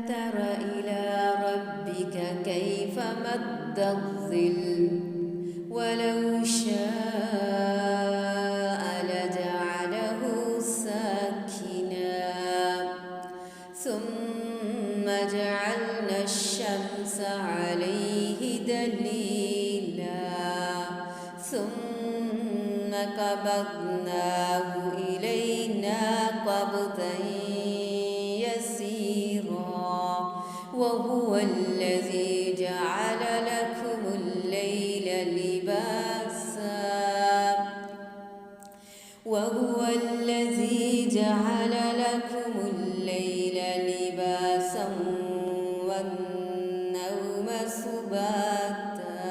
تر إلى ربك كيف مد الظل ولو شاء لجعله ساكنا ثم جعلنا الشمس عليه دليلا ثم قبضناه إلينا قبضا يسيرا وهو الذي جعل لكم الليل لباسا والنوم سباتا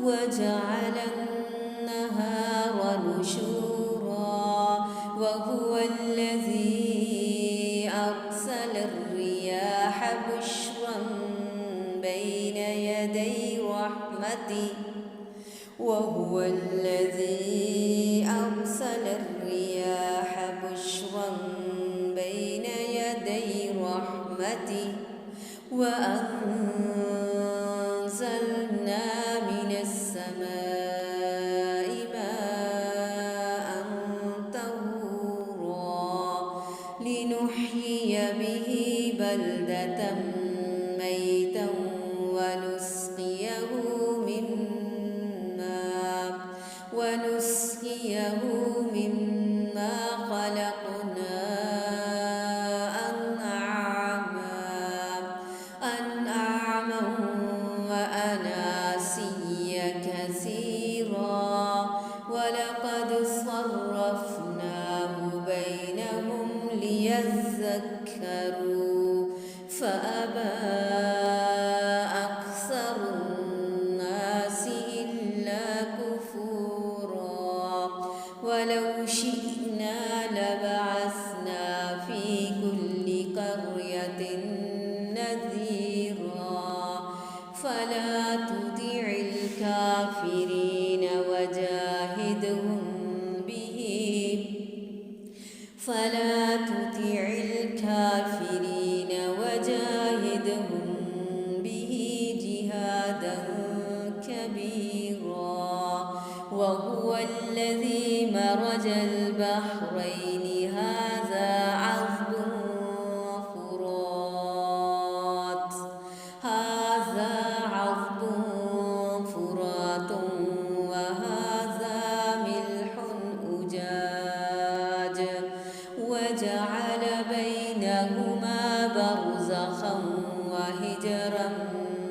وجعل النهار نشورا وهو الذي أرسل الرياح بشرا بين يدي رحمته وأنزلنا من السماء ماء طهورا لنحيي به بلدة ميتا ونسقيه مما خلقنا أنعاما وأناسيا كثيرا ولقد صرفناه بينهم ليذكروا فأبى أكثر الناس إلا كفورا ولو شئنا لبعثنا في كل قرية نذيرا فلا تطع الكافرين وجاهدهم به جهادا كبيرا وهو الذي مرج البحرين هذا عذب فرات وهذا ملح أجاج وجعل بينهما برزخا وحجرا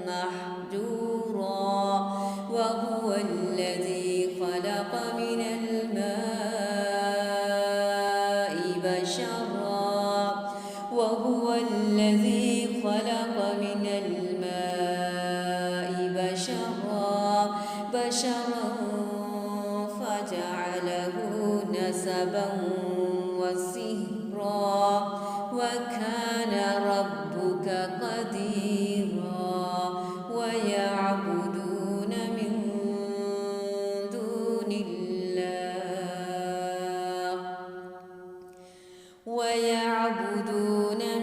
محجورا وهو الذي خلق من الماء بشرا فجعله نسبا وصهرا وكان ربك قديرا ويعبدون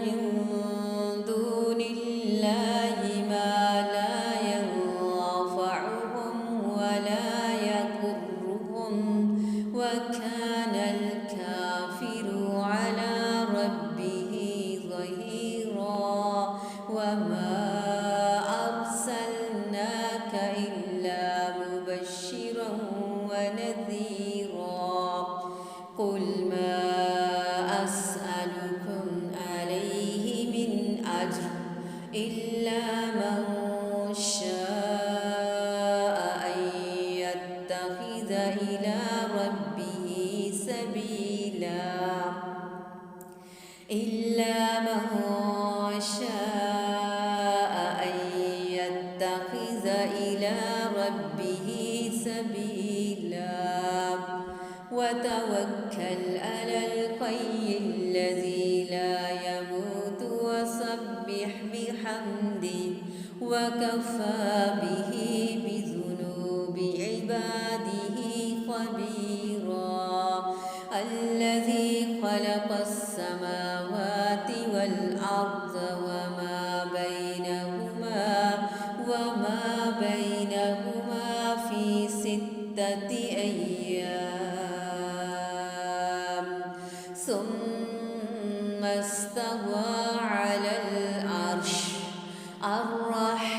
من دون الله ما لا ينفعهم ولا يضرهم وكان الكافر على ربه ظهيرا وما أرسلناك إلا مبشرا ونذيرا قل ما أسألكم عليه من أجر إلا من شاء أن يتخذ إلى ربه سبيلا وتوكل على الحي الذي لا يموت وسبح بحمده وكفى به بذنوب عباده خبيرا الذي خلق السماوات والأرض الأرض وما بينهما في 6 أيام ثم استوى على العرش. الرحمن